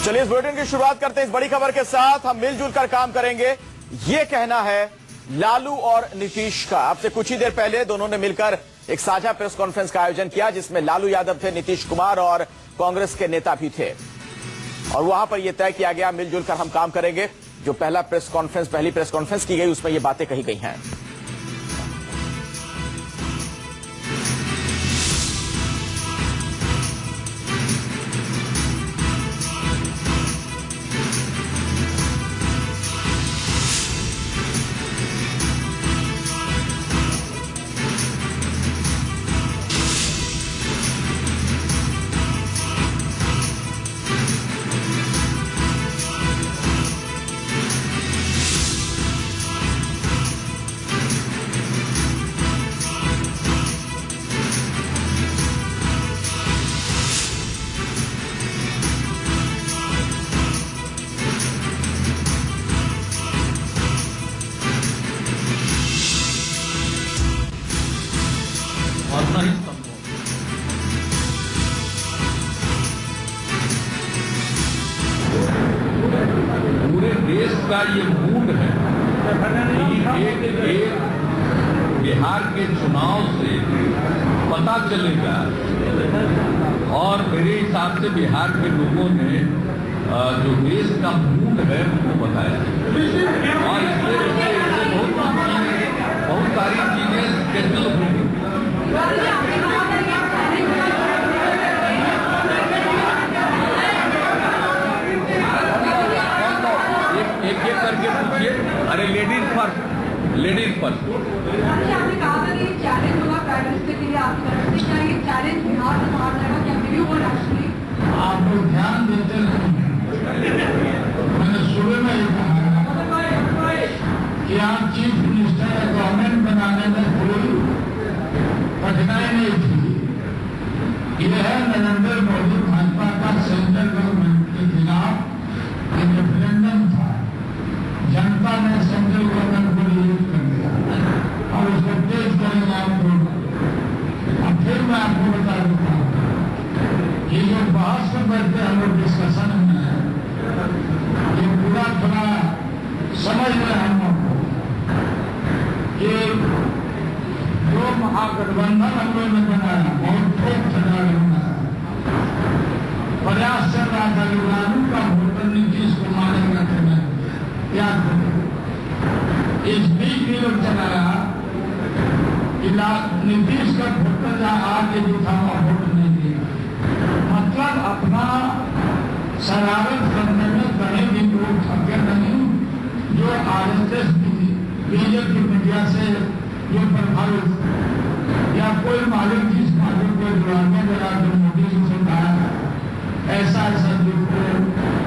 चलिए इस बुलेटिन की शुरुआत करते हैं इस बड़ी खबर के साथ। हम मिलजुल कर काम करेंगे, ये कहना है लालू और नीतीश का। अब से कुछ ही देर पहले दोनों ने मिलकर एक साझा प्रेस कॉन्फ्रेंस का आयोजन किया, जिसमें लालू यादव थे, नीतीश कुमार और कांग्रेस के नेता भी थे। और वहां पर यह तय किया गया मिलजुल कर हम काम करेंगे। जो पहली प्रेस कॉन्फ्रेंस की गई उसमें ये बातें कही गई हैं। पूरे देश का ये मूड है कि एक बिहार के चुनाव से पता चलेगा। और मेरे हिसाब से बिहार के लोगों ने जो देश का मूड है वो बताया, और इससे बहुत सारी चीजें स्केड्यूल होंगी। एक एक करके पूछिए। अरे लेडीज फर्स्ट। आपने कहा था कि चैलेंज होगा प्राइम मिनिस्टर के लिए आपकी तरफ से, क्या ये चैलेंज बिहार में बाहर जाएगा, क्या वीडियो को नेशनली आप लोग ध्यान देते नहीं। मैंने सुबह में ये कहा कि आप चीफ मिनिस्टर या गवर्नमेंट बनाने में कोई कठिनाई नहीं थी। यह नरेंद्र मोदी भाजपा का सेंट्रल गवर्नमेंट के खिलाफ एक रेफरेंडम था। जनता ने सेंट्रल गवर्नमेंट को रिलीज कर दिया और उसको तेज करेंगे आप लोग। अब फिर मैं आपको बता देता हूँ, ये जो बहस में बैठते हम लोग डिस्कशन में है, ये पूरा थोड़ा समझ रहे हैं हम लोग को कि जो महागठबंधन हम लोगों ने बनाया बहुत ठोक ठहरा बनाया। प्रयास चल रहा था कि लालू का वोटर नीतीश कुमार ने याद करें। इस बीच भी लोग चलाया कि नीतीश का वोटर आगे जो था वह वोट नहीं दिया। मतलब अपना शरारत करने में कहीं भी लोग थके नहीं। जो आरएसएस बीजेपी मीडिया से जो प्रभावित या कोई मालिक जिस मालिक को जुड़ाने लगा जो मोदी जी से कहा ऐसा जो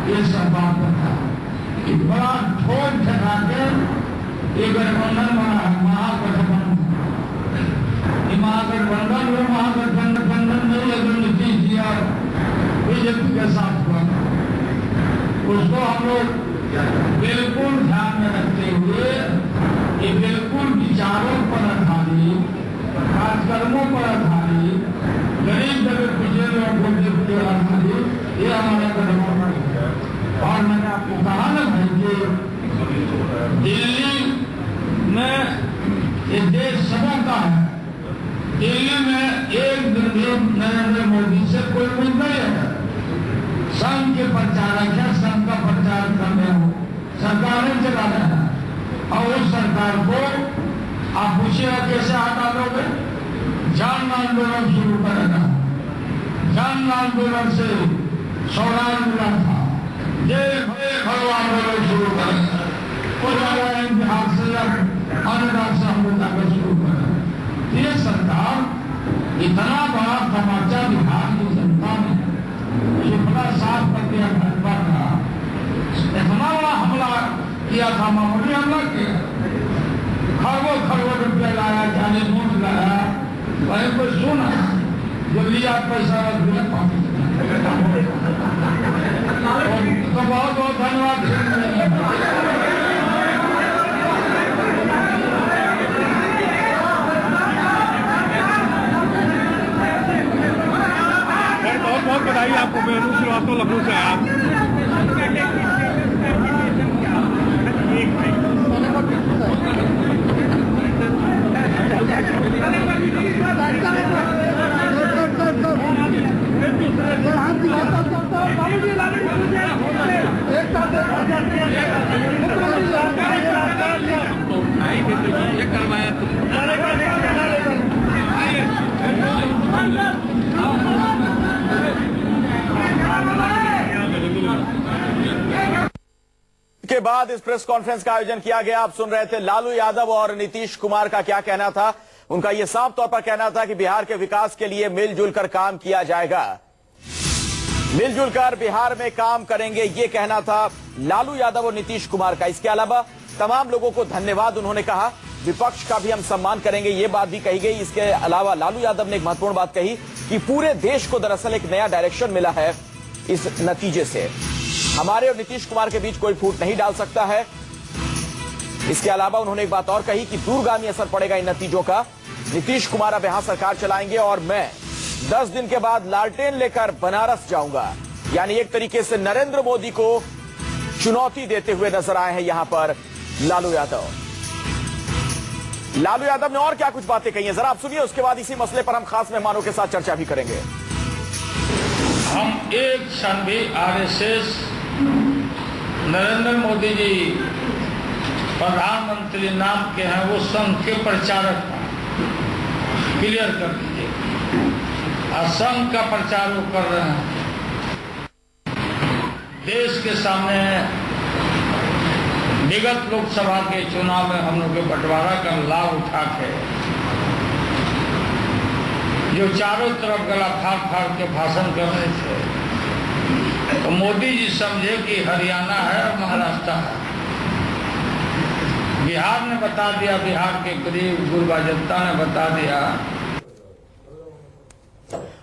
ये सब बात था कि बड़ा ठोक ठहरा के एक गठबंधन बना है, महागठबंधन। महागठबंधन वो महागठबंधन नहीं है जो नीतीश जी और बीजेपी के साथ हुआ। उसको हम लोग बिल्कुल ध्यान में रखते हुए ये बिल्कुल विचारों पर आधारित, कार्यक्रमों पर आधारित, गरीब दलित पिछड़े लोगों को आधारित ये हमारा गठबंधन है। और मैंने आपको कहा ना भाई कि दिल्ली में ये देश सबों का है। दिल्ली में एक दिन भी नरेंद्र मोदी से कोई मुद्दा नहीं है। संघ के प्रचारक है, संघ का प्रचार कर रहे हो, सरकारें चला रहे हैं। और उस सरकार को आप पूछिएगा कैसे हटा दोगे? जन आंदोलन शुरू करेगा। जन आंदोलन से स्वराज मिला था, आंदोलन शुरू करेगा। बिहार से अन्य राज्य से हम लोग आगे शुरू करें। ये सरकार इतना बड़ा तमाचा बिहार की जनता ने ये बड़ा साफ कर दिया भाजपा का, इतना बड़ा हमला किया था, मामूली हमला किया। खरबों रुपया लाया, जाने नोट लाया, कहीं कोई सुना जो लिया पैसा रख दिया पार्टी। तो बहुत बहुत धन्यवाद। बहुत बहुत बधाई आपको। मैं श्रीवास्तव लखनऊ से आया। बाद इस प्रेस कॉन्फ्रेंस का आयोजन किया गया। आप सुन रहे थे लालू यादव और नीतीश कुमार का क्या कहना था। उनका यह साफ तौर पर कहना था कि बिहार के विकास के लिए मिलजुल कर काम किया जाएगा, मिलजुल कर बिहार में काम करेंगे, यह कहना था लालू यादव और नीतीश कुमार का। इसके अलावा तमाम लोगों को धन्यवाद उन्होंने कहा, विपक्ष का भी हम सम्मान करेंगे, यह बात भी कही गई। इसके अलावा लालू यादव ने एक महत्वपूर्ण बात कही कि पूरे देश को दरअसल एक नया डायरेक्शन मिला है इस नतीजे से, हमारे और नीतीश कुमार के बीच कोई फूट नहीं डाल सकता है। इसके अलावा उन्होंने एक बात और कही कि दूरगामी असर पड़ेगा इन नतीजों का। नीतीश कुमार अब यहां सरकार चलाएंगे और मैं 10 दिन के बाद लालटेन लेकर बनारस जाऊंगा। यानी एक तरीके से नरेंद्र मोदी को चुनौती देते हुए नजर आए हैं यहां पर लालू यादव। लालू यादव ने और क्या कुछ बातें कही हैं, जरा आप सुनिए। उसके बाद इसी मसले पर हम खास मेहमानों के साथ चर्चा भी करेंगे। हम एक क्षण भी आरएसएस, नरेंद्र मोदी जी प्रधानमंत्री नाम के हैं, वो संघ के प्रचारक हैं, क्लियर कर दीजिए। संघ का प्रचार वो कर रहे हैं, देश के सामने विगत लोकसभा के चुनाव में हम लोग के बंटवारा का लाभ उठा के जो चारों तरफ गला फाड़ फाड़ के भाषण कर रहे थे, तो मोदी जी समझे कि हरियाणा है और महाराष्ट्र है। बिहार ने बता दिया, बिहार के करीब गुरबा जनता ने बता दिया।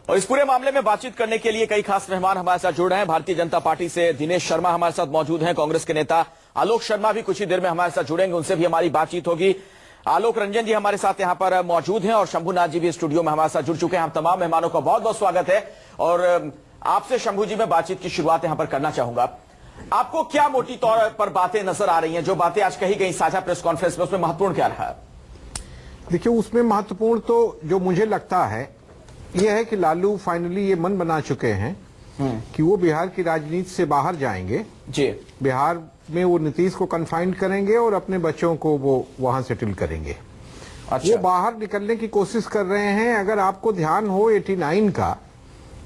और इस पूरे मामले में बातचीत करने के लिए कई खास मेहमान हमारे साथ जुड़ रहे हैं। भारतीय जनता पार्टी से दिनेश शर्मा हमारे साथ मौजूद हैं, कांग्रेस के नेता आलोक शर्मा भी कुछ ही देर में हमारे साथ जुड़ेंगे, उनसे भी हमारी बातचीत होगी। आलोक रंजन जी हमारे साथ यहां पर मौजूद हैं और शंभुनाथ जी भी स्टूडियो में हमारे साथ जुड़ चुके हैं। हम तमाम मेहमानों का बहुत बहुत स्वागत है और आपसे शंभू जी मैं बातचीत की शुरुआत यहां पर करना चाहूंगा। आपको क्या मोटी तौर पर बातें नजर आ रही हैं, जो बातें आज कही गई साझा प्रेस कॉन्फ्रेंस में, उसमें महत्वपूर्ण क्या रहा? देखिए, उसमें महत्वपूर्ण तो जो मुझे लगता है यह है कि लालू फाइनली ये मन बना चुके हैं कि वो बिहार की राजनीति से बाहर जाएंगे जी। बिहार में वो नीतीश को कन्फाइंड करेंगे और अपने बच्चों को वो वहां सेटल करेंगे। अच्छा। वो बाहर निकलने की कोशिश कर रहे हैं। अगर आपको ध्यान हो 89 का,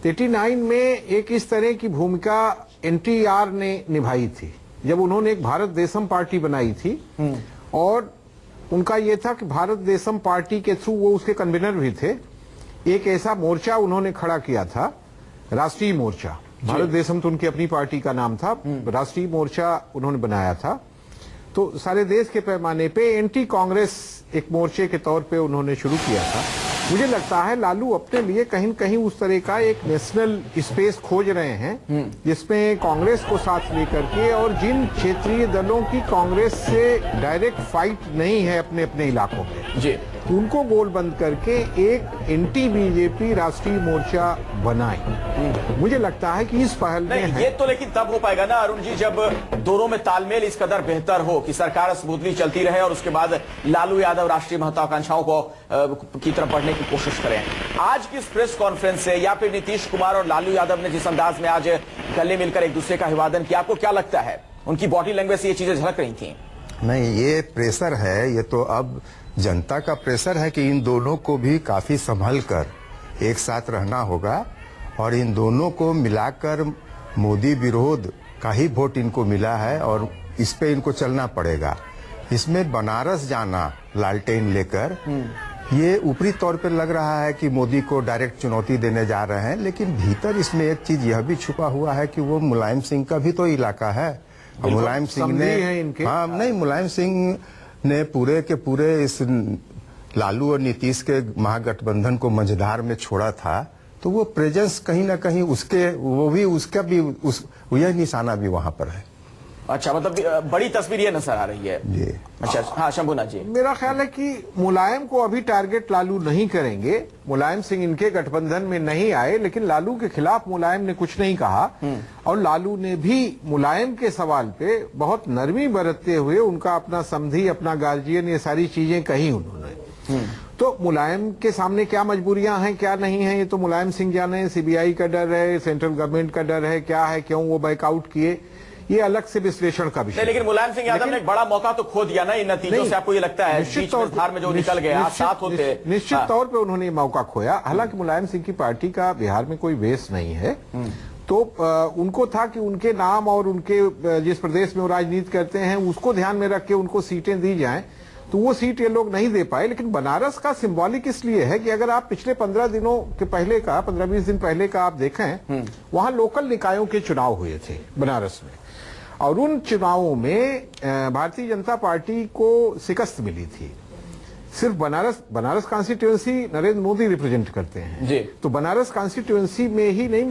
89 में एक इस तरह की भूमिका NTR ने निभाई थी जब उन्होंने एक भारत देशम पार्टी बनाई थी और उनका यह था कि भारत देशम पार्टी के थ्रू वो उसके कन्वीनर भी थे। एक ऐसा मोर्चा उन्होंने खड़ा किया था, राष्ट्रीय मोर्चा। भारत देशम तो उनकी अपनी पार्टी का नाम था, राष्ट्रीय मोर्चा उन्होंने बनाया था। तो सारे देश के पैमाने पे एंटी कांग्रेस एक मोर्चे के तौर पे उन्होंने शुरू किया था। मुझे लगता है लालू अपने लिए कहीं न कहीं उस तरह का एक नेशनल स्पेस खोज रहे हैं जिसमें कांग्रेस को साथ लेकर के, और जिन क्षेत्रीय दलों की कांग्रेस से डायरेक्ट फाइट नहीं है अपने अपने इलाकों में जी, उनको गोल बंद करके एक एंटी बीजेपी राष्ट्रीय मोर्चा बनाए। मुझे लगता है कि इस पहल में ये तो लेकिन तब हो पाएगा ना अरुण जी, जब दोनों में तालमेल इस कदर बेहतर हो कि सरकार स्मूथली चलती रहे और उसके बाद लालू यादव राष्ट्रीय महत्वाकांक्षाओं को की तरफ बढ़ने की कोशिश करें। आज की इस प्रेस कॉन्फ्रेंस से या फिर नीतीश कुमार और लालू यादव ने जिस अंदाज में आज गले मिलकर एक दूसरे का अभिवादन किया, आपको क्या लगता है उनकी बॉडी लैंग्वेज से ये चीजें झलक रही थी? नहीं, ये प्रेशर है, ये तो अब जनता का प्रेशर है कि इन दोनों को भी काफी संभल कर एक साथ रहना होगा और इन दोनों को मिलाकर मोदी विरोध का ही वोट इनको मिला है और इस पे इनको चलना पड़ेगा। इसमें बनारस जाना लालटेन लेकर, ये ऊपरी तौर पर लग रहा है कि मोदी को डायरेक्ट चुनौती देने जा रहे हैं, लेकिन भीतर इसमें एक चीज यह भी छुपा हुआ है कि वो मुलायम सिंह का भी तो इलाका है। मुलायम सिंह ने हाँ नहीं, मुलायम सिंह ने पूरे के पूरे इस लालू और नीतीश के महागठबंधन को मझधार में छोड़ा था, तो वो प्रेजेंस कहीं ना कहीं उसके, वो भी उसका भी यह निशाना भी वहां पर है। अच्छा, मतलब बड़ी तस्वीर ये नजर आ रही है जी। अच्छा हाँ शंभुनाथ जी, मेरा ख्याल है कि मुलायम को अभी टारगेट लालू नहीं करेंगे। मुलायम सिंह इनके गठबंधन में नहीं आए, लेकिन लालू के खिलाफ मुलायम ने कुछ नहीं कहा और लालू ने भी मुलायम के सवाल पे बहुत नरमी बरतते हुए उनका अपना समधी, अपना गार्जियन, ये सारी चीजें कही उन्होंने। तो मुलायम के सामने क्या मजबूरियां हैं क्या नहीं है, ये तो मुलायम सिंह जाने। CBI का डर है, सेंट्रल गवर्नमेंट का डर है, क्या है, क्यों वो बैकआउट किए, ये अलग से विश्लेषण का विषय। लेकिन मुलायम सिंह यादव ने एक बड़ा मौका तो खो दिया ना इन नतीजों से, आपको ये लगता है? निश्चित तौर धार में जो निकल गया, साथ होते निश्चित तौर पे उन्होंने ये मौका खोया। हालांकि मुलायम सिंह की पार्टी का बिहार में कोई बेस नहीं है, तो उनको था कि उनके नाम और उनके जिस प्रदेश में वो राजनीति करते हैं उसको ध्यान में रख के उनको सीटें दी जाएं, तो वो सीट ये लोग नहीं दे पाए। लेकिन बनारस का सिंबॉलिक इसलिए है कि अगर आप पिछले 15 दिनों के पहले का 15-20 दिन पहले का आप देखें, वहां लोकल निकायों के चुनाव हुए थे बनारस में, और उन चुनावों में भारतीय जनता पार्टी को शिकस्त मिली थी। सिर्फ बनारस कॉन्स्टिट्यूएंसी नरेंद्र मोदी रिप्रेजेंट करते हैं जी। तो बनारस कॉन्स्टिट्यूएंसी में ही नहीं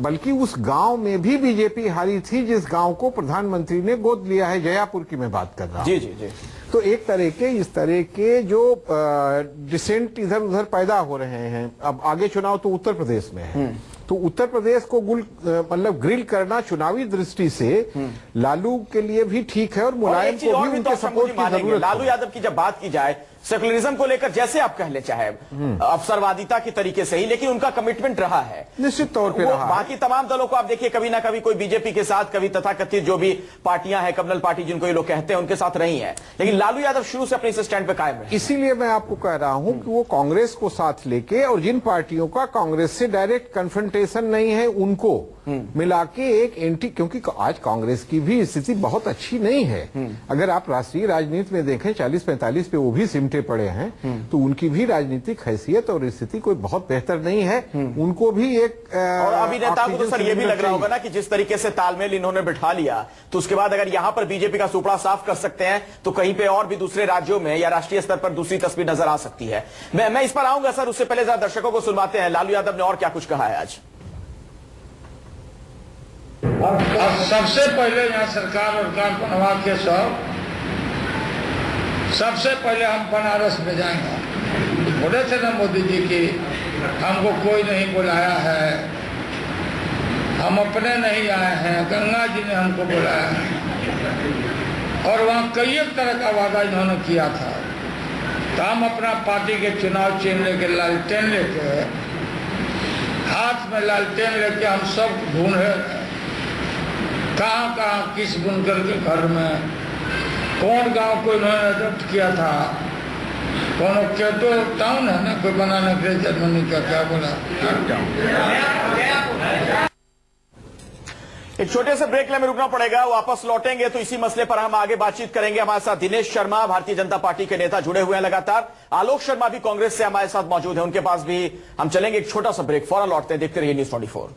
बल्कि उस गांव में भी बीजेपी हारी थी, जिस गांव को प्रधानमंत्री ने गोद लिया है। जयापुर की मैं बात कर रहा हूं। जी जी जी। तो एक तरह के इस तरह के जो डिसेंट इधर उधर पैदा हो रहे हैं। अब आगे चुनाव तो उत्तर प्रदेश में है, तो उत्तर प्रदेश को मतलब ग्रिल करना चुनावी दृष्टि से लालू के लिए भी ठीक है, और मुलायम को भी उनके सपोर्ट की जरूरत है। लालू यादव की जब बात की जाए सेकुलरिज्म को लेकर, जैसे आप कह ले चाहे अवसरवादिता की तरीके से ही, लेकिन उनका कमिटमेंट रहा है निश्चित तौर पे रहा। बाकी तमाम दलों को आप देखिए, कभी ना कभी कोई बीजेपी के साथ, कभी तथाकथित जो भी पार्टियां हैं, कम्युनल पार्टी जिनको ये लोग कहते हैं, उनके साथ रही है, लेकिन लालू यादव शुरू से अपने इस स्टैंड पे कायम रहे। इसीलिए मैं आपको कह रहा हूं कि वो कांग्रेस को साथ लेके, और जिन पार्टियों का कांग्रेस से डायरेक्ट कन्फ्रंटेशन नहीं है उनको मिला के एक एंटी, क्योंकि आज कांग्रेस की भी स्थिति बहुत अच्छी नहीं है। अगर आप राष्ट्रीय राजनीति में देखें 40-45 पे वो भी सिमटे पड़े हैं, तो उनकी भी राजनीतिक हैसियत और स्थिति कोई बहुत बेहतर नहीं है। उनको भी एक और अभिनेताओं को तो सर ये भी लग रहा होगा ना कि जिस तरीके से तालमेल इन्होंने बिठा लिया, तो उसके बाद अगर यहां पर बीजेपी का सुपड़ा साफ कर सकते हैं, तो कहीं पे और भी दूसरे राज्यों में या राष्ट्रीय स्तर पर दूसरी तस्वीर नजर आ सकती है। मैं इस पर आऊंगा सर, उससे पहले जरा दर्शकों को सुनवाते हैं लालू यादव ने और क्या कुछ कहा है आज। अब सबसे पहले यहाँ सरकार और कार बनवा के सबसे पहले हम बनारस में जाएंगे। बोले थे ना मोदी जी की हमको कोई नहीं बुलाया है, हम अपने नहीं आए हैं, गंगा जी ने हमको बुलाया है। और वहाँ कई एक तरह का वादा इन्होंने किया था। तो हम अपना पार्टी के चुनाव चिन्ह लेके, लालटेन लेके, हाथ में लालटेन लेके हम सब ढूंढे कहाँ कहाँ किस बुनकर के घर में कौन गांव को इन्होंने अडॉप्ट किया था। कौन केटो टाउन है ना कोई बनाने के लिए, जर्मनी का क्या बोला, एक छोटे से ब्रेक में रुकना पड़ेगा, वापस लौटेंगे तो इसी मसले पर हम आगे बातचीत करेंगे। हमारे साथ दिनेश शर्मा भारतीय जनता पार्टी के नेता जुड़े हुए हैं लगातार, आलोक शर्मा भी कांग्रेस से हमारे साथ मौजूद हैं, उनके पास भी हम चलेंगे। एक छोटा सा ब्रेक, फौरन लौटते हैं, देखते रहिए News 24।